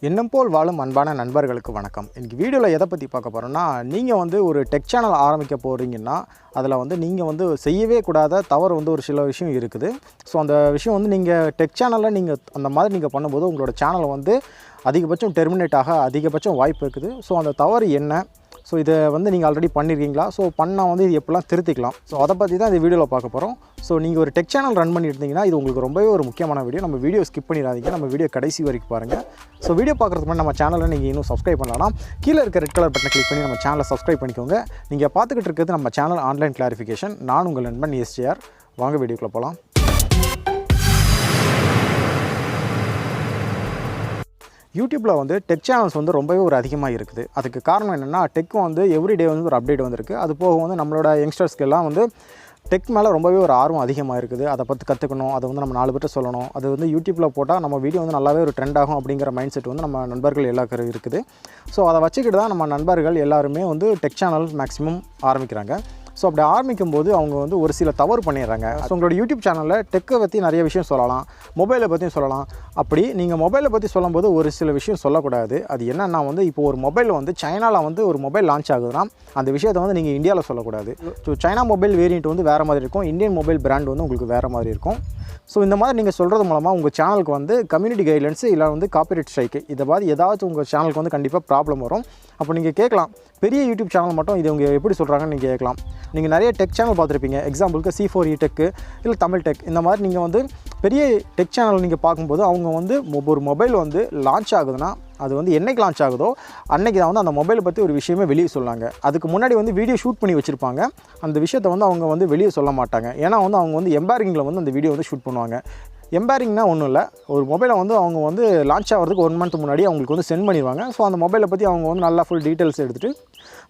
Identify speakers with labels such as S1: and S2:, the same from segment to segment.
S1: எண்ணம் போல் வாழும் அன்பான நண்பர்களுக்கு வணக்கம். இன்னைக்கு வீடியோவில் எதை பற்றி பார்க்க போகிறோன்னா, நீங்கள் வந்து ஒரு டெக் சேனல் ஆரம்பிக்க போகிறீங்கன்னா அதில் வந்து நீங்கள் வந்து செய்யவே கூடாத தவறு வந்து ஒரு சில விஷயம் இருக்குது. ஸோ அந்த விஷயம் வந்து நீங்கள் டெக் சேனலில் நீங்கள் அந்த மாதிரி நீங்கள் பண்ணும்போது உங்களோட சேனலை வந்து அதிகபட்சம் டெர்மினேட் ஆக அதிகபட்சம் வாய்ப்பு இருக்குது. ஸோ அந்த தவறு என்ன, ஸோ இதை வந்து நீங்கள் ஆல்ரெடி பண்ணியிருக்கீங்களா, ஸோ பண்ணால் வந்து இது எப்படிலாம் திருத்திக்கலாம், ஸோ அதை பற்றி தான் இந்த வீடியோவில் பார்க்க போகிறோம். ஸோ நீங்கள் ஒரு டெக் சேனல் ரன் பண்ணியிருந்தீங்கன்னா இது உங்களுக்கு ரொம்பவே ஒரு முக்கியமான வீடியோ. நம்ம வீடியோ ஸ்கிப் பண்ணிடாதீங்க, நம்ம வீடியோ கடைசி வரைக்கும் பாருங்கள். ஸோ வீடியோ பார்க்குறதுக்கு முன்னாடி நம்ம சேனலில் நீங்கள் இன்னும் சப்ஸ்கிரைப் பண்ணலாம். கீழே இருக்க ரெட் கலர் பட்டனை கிளிக் பண்ணி நம்ம சேனலை சப்ஸ்கிரைப் பண்ணிக்கோங்க. நீங்கள் பார்த்துக்கிட்டு இருக்கிறது நம்ம சேனல் ஆன்லைன் கிளாரிஃபிகேஷன். நான் உங்கள் நண்பன் எஸ்ஜேஆர். வாங்க வீடியோக்குள்ளே போகலாம். யூடியூப்பில் வந்து டெக் சேனல்ஸ் வந்து ரொம்பவே ஒரு அதிகமாக இருக்குது. அதுக்கு காரணம் என்னென்னா, டெக் வந்து எவ்ரிடே வந்து ஒரு அப்டேட் வந்திருக்கு. அது போக வந்து நம்மளோட யங்ஸ்டர்ஸ்க்கெல்லாம் வந்து டெக் மேலே ரொம்பவே ஒரு ஆர்வம் அதிகமாக இருக்குது. அதை பற்றி கற்றுக்கணும், அதை வந்து நம்ம 4 பேர்ட்ட சொல்லணும், அது வந்து யூடியூப்பில் போட்டால் நம்ம வீடியோ வந்து நல்லாவே ஒரு ட்ரெண்ட் ஆகும் அப்படிங்கிற மைண்ட் செட் வந்து நம்ம நண்பர்கள் எல்லாருக்கும் இருக்குது. ஸோ அதை வச்சுக்கிட்டு தான் நம்ம நண்பர்கள் எல்லாருமே வந்து டெக் சேனல் மேக்ஸிமம் ஆரம்பிக்கிறாங்க. ஸோ அப்படி ஆரம்பிக்கும்போது அவங்க வந்து ஒரு சில தவறு பண்ணிடுறாங்க. ஸோ உங்களோட யூடியூப் சேனலில் டெக்கை பற்றி நிறைய விஷயம் சொல்லலாம், மொபைலை பற்றியும் சொல்லலாம். அப்படி நீங்கள் மொபைலை பற்றி சொல்லும்போது ஒரு சில விஷயம் சொல்லக்கூடாது. அது என்னென்னா வந்து இப்போ ஒரு மொபைல் வந்து சைனாவில் வந்து ஒரு மொபைல் லான்ச் ஆகுதுன்னா அந்த விஷயத்தை வந்து நீங்கள் இந்தியாவில் சொல்லக்கூடாது. ஸோ சைனா மொபைல் வேரியண்ட் வந்து வேறு மாதிரி இருக்கும், இந்தியன் மொபைல் பிராண்ட் வந்து உங்களுக்கு வேறு மாதிரி இருக்கும். ஸோ இந்த மாதிரி நீங்கள் சொல்கிறது மூலமாக உங்கள் சேனலுக்கு வந்து கம்யூனிட்டி கைட்லைன்ஸு இல்லை வந்து காப்பிரைட் ஸ்ட்ரைக்கு இதை மாதிரி ஏதாச்சும் உங்கள் சேனலுக்கு வந்து கண்டிப்பாக ப்ராப்ளம் வரும். அப்போ நீங்கள் கேட்கலாம், பெரிய யூடியூப் சேனல் மட்டும் இது இவங்க எப்படி சொல்கிறாங்கன்னு நீங்கள் கேட்கலாம். நீங்கள் நிறைய டெக் சேனல் பார்த்துருப்பீங்க, எக்ஸாம்பிளுக்கு C4E டெக்கு இல்லை தமிழ் டெக். இந்த மாதிரி நீங்கள் வந்து பெரிய டெக் சேனல் நீங்கள் பார்க்கும்போது அவங்க வந்து ஒரு மொபைல் வந்து லான்ச் ஆகுதுன்னா அது வந்து என்றைக்கு லான்ச் ஆகுதோ அன்றைக்கி தான் வந்து அந்த மொபைலை பற்றி ஒரு விஷயமே வெளியே சொல்லாங்க. அதுக்கு முன்னாடி வந்து வீடியோ ஷூட் பண்ணி வச்சுருப்பாங்க. அந்த விஷயத்தை வந்து அவங்க வந்து வெளியே சொல்ல மாட்டாங்க. ஏன்னா வந்து அவங்க வந்து எம்பாரிங்கில் வந்து அந்த வீடியோ வந்து ஷூட் பண்ணுவாங்க. எம்பாரிங்னா ஒன்றும் இல்லை, ஒரு மொபைலை வந்து அவங்க வந்து லான்ச் ஆகிறதுக்கு 1 மந்த் முன்னாடி அவங்களுக்கு வந்து சென்ட் பண்ணிடுவாங்க. ஸோ அந்த மொபைலை பற்றி அவங்க வந்து நல்லா ஃபுல் டீட்டெயில்ஸ் எடுத்துகிட்டு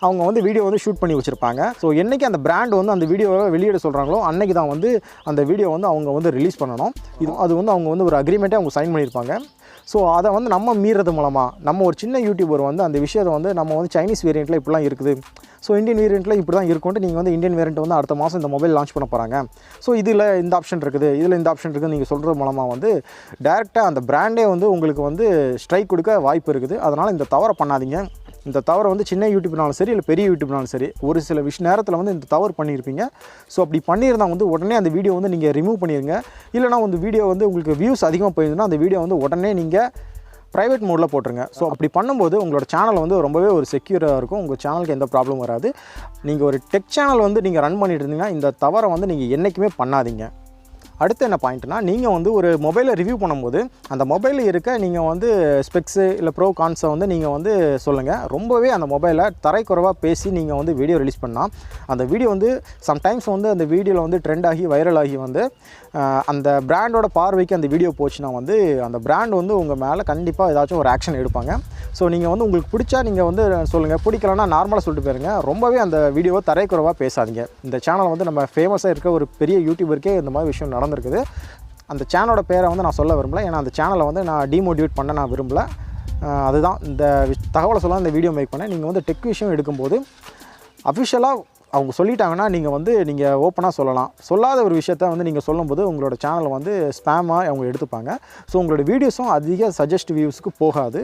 S1: அவங்க வந்து வீடியோ வந்து ஷூட் பண்ணி வச்சுருப்பாங்க. ஸோ என்றைக்கு அந்த பிராண்ட் வந்து அந்த வீடியோவை வெளியிட சொல்கிறாங்களோ அன்றைக்கி தான் வந்து அந்த வீடியோ வந்து அவங்க வந்து ரிலீஸ் பண்ணணும். அது வந்து அவங்க வந்து ஒரு அக்ரிமெண்ட்டே அவங்க சைன் பண்ணியிருப்பாங்க. ஸோ அதை வந்து நம்ம மீறது மூலமாக நம்ம ஒரு சின்ன யூடியூபர் வந்து அந்த விஷயத்தை வந்து நம்ம வந்து சைனீஸ் வேரியண்ட்டில் இப்படிலாம் இருக்குது, ஸோ இந்தியன் வேரியண்ட்டில் இப்படி தான் இருக்கும்ட்டு நீங்கள் வந்து இந்தியன் வேரியண்ட் வந்து அடுத்த மாதம் இந்த மொபைல் லான்ச் பண்ண போகிறாங்க, ஸோ இதில் இந்த ஆப்ஷன் இருக்குது, இதில் இந்த ஆப்ஷன் இருக்குது நீங்கள் சொல்கிறது மூலமாக வந்து டேரெக்டாக அந்த பிராண்டே வந்து உங்களுக்கு வந்து ஸ்ட்ரைக் கொடுக்க வாய்ப்பு இருக்குது. அதனால் இந்த தவறை பண்ணாதீங்க. இந்த தவறை வந்து சின்ன யூடியூப்னாலும் சரி இல்லை பெரிய யூடியூப்னாலும் சரி ஒரு சில நேரத்தில் வந்து இந்த தவறு பண்ணியிருப்பீங்க. ஸோ அப்படி பண்ணியிருந்தால் வந்து உடனே அந்த வீடியோ வந்து நீங்கள் ரிமூவ் பண்ணிடுங்க. இல்லைனா வந்து வீடியோ வந்து உங்களுக்கு வியூஸ் அதிகமாக போயிருந்ததுன்னா அந்த வீடியோ வந்து உடனே நீங்கள் ப்ரைவேட் மோடில் போட்டுருங்க. ஸோ அப்படி பண்ணும்போது உங்களோட சேனல் வந்து ரொம்பவே ஒரு செக்யூராக இருக்கும், உங்கள் சேனலுக்கு எந்த ப்ராப்ளம் வராது. நீங்கள் ஒரு டெக் சேனல் வந்து நீங்கள் ரன் பண்ணிட்டு இருந்தீங்கன்னா இந்த தவறை வந்து நீங்கள் என்றைக்குமே பண்ணாதீங்க. அடுத்து என்ன பாயிண்ட்னா, நீங்கள் வந்து ஒரு மொபைலை ரிவ்யூ பண்ணும்போது அந்த மொபைலில் இருக்க நீங்கள் வந்து ஸ்பெக்ஸு இல்லை ப்ரோ கான்ஸை வந்து நீங்கள் வந்து சொல்லுங்கள். ரொம்பவே அந்த மொபைலை தரைக்குறைவாக பேசி நீங்கள் வந்து வீடியோ ரிலீஸ் பண்ணால் அந்த வீடியோ வந்து சம்டைம்ஸ் வந்து அந்த வீடியோவில் வந்து ட்ரெண்ட் ஆகி வைரல் ஆகி வந்து அந்த பிராண்டோட பார்வைக்கு அந்த வீடியோ போச்சுன்னா வந்து அந்த பிராண்ட் வந்து உங்கள் மேலே கண்டிப்பாக ஏதாச்சும் ஒரு ஆக்ஷன் எடுப்பாங்க. ஸோ நீங்கள் வந்து உங்களுக்கு பிடிச்சா நீங்கள் வந்து சொல்லுங்கள், பிடிக்கலன்னா நார்மலாக சொல்லிட்டு போயிருங்க. ரொம்பவே அந்த வீடியோவை தரைக்குறைவாக பேசாதீங்க. இந்த சேனல் வந்து நம்ம ஃபேமஸாக இருக்க ஒரு பெரிய யூடியூபருக்கே இந்த மாதிரி விஷயம் நடந்திருக்குது. அந்த சேனலோட பேரை வந்து நான் சொல்ல விரும்பல, ஏன்னா அந்த சேனலை வந்து நான் டிமோட்டிவேட் பண்ண நான் விரும்பல. அதுதான் இந்த தகவலை சொல்ல இந்த வீடியோ மேக் பண்ணேன். நீங்கள் வந்து டெக் விஷயம் எடுக்கும்போது அஃபிஷியலாக அவங்க சொல்லிட்டாங்கன்னா நீங்கள் ஓப்பனாக சொல்லலாம். சொல்லாத ஒரு விஷயத்த வந்து நீங்கள் சொல்லும்போது உங்களோட சேனலை வந்து ஸ்பேமாக அவங்க எடுத்துப்பாங்க. ஸோ உங்களோட வீடியோஸும் அதிக சஜஸ்ட் வியூஸ்க்கு போகாது.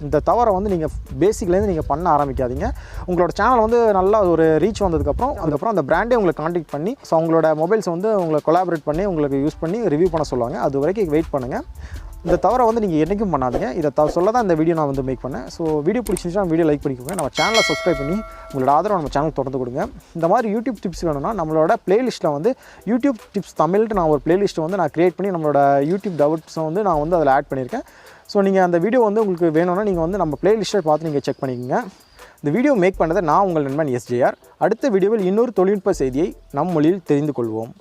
S1: இந்த தவறை வந்து நீங்கள் பேசிக்லேருந்து நீங்கள் பண்ண ஆரம்பிக்காதீங்க. உங்களோட சேனல் வந்து நல்லா ஒரு ரீச் அதுக்கப்புறம் அந்த பிராண்டே உங்களை காண்டாக்ட் பண்ணி ஸோ அவங்களோட மொபைல்ஸ் வந்து உங்களை கொலாபரேட் பண்ணி உங்களுக்கு யூஸ் பண்ணி ரிவ்யூ பண்ண சொல்லுவாங்க. அது வரைக்கும் வெயிட் பண்ணுங்கள். இந்த தவறை வந்து நீங்கள் என்றைக்கும் பண்ணாதீங்க. இதை சொல்ல தான் இந்த வீடியோ நான் வந்து மேக் பண்ணேன். ஸோ வீடியோ பிடிச்சிருந்துச்சுன்னா வீடியோ லைக் பண்ணிக்கோங்க. நம்ம சேனலை சப்ஸ்கிரைப் பண்ணி உங்களோட ஆதரவு நம்ம சேனல் தொடர்ந்து கொடுங்க. இந்த மாதிரி யூடியூப் டிப்ஸ் வேணும்னா நம்மளோட பிளேலிஸ்ட்டில் வந்து யூடியூப் டிப்ஸ் தமிழ்ட்டு நான் ஒரு பிளேலிஸ்ட்டை வந்து நான் க்ரியேட் பண்ணி நம்மளோட யூடியூப் டவுட்ஸை வந்து நான் வந்து அதில் ஆட் பண்ணியிருக்கேன். ஸோ நீங்கள் அந்த வீடியோ வந்து உங்களுக்கு வேணும்னா நீங்கள் வந்து நம்ம பிளேலிஸ்ட்டை பார்த்து நீங்கள் செக் பண்ணிக்கோங்க. இந்த வீடியோ மேக் பண்ணதை நான் உங்கள் நண்பன் எஸ்ஜேஆர். அடுத்த வீடியோவில் இன்னொரு தொழில்நுட்ப செய்தியை நம் மொழியில் தெரிந்து கொள்வோம்.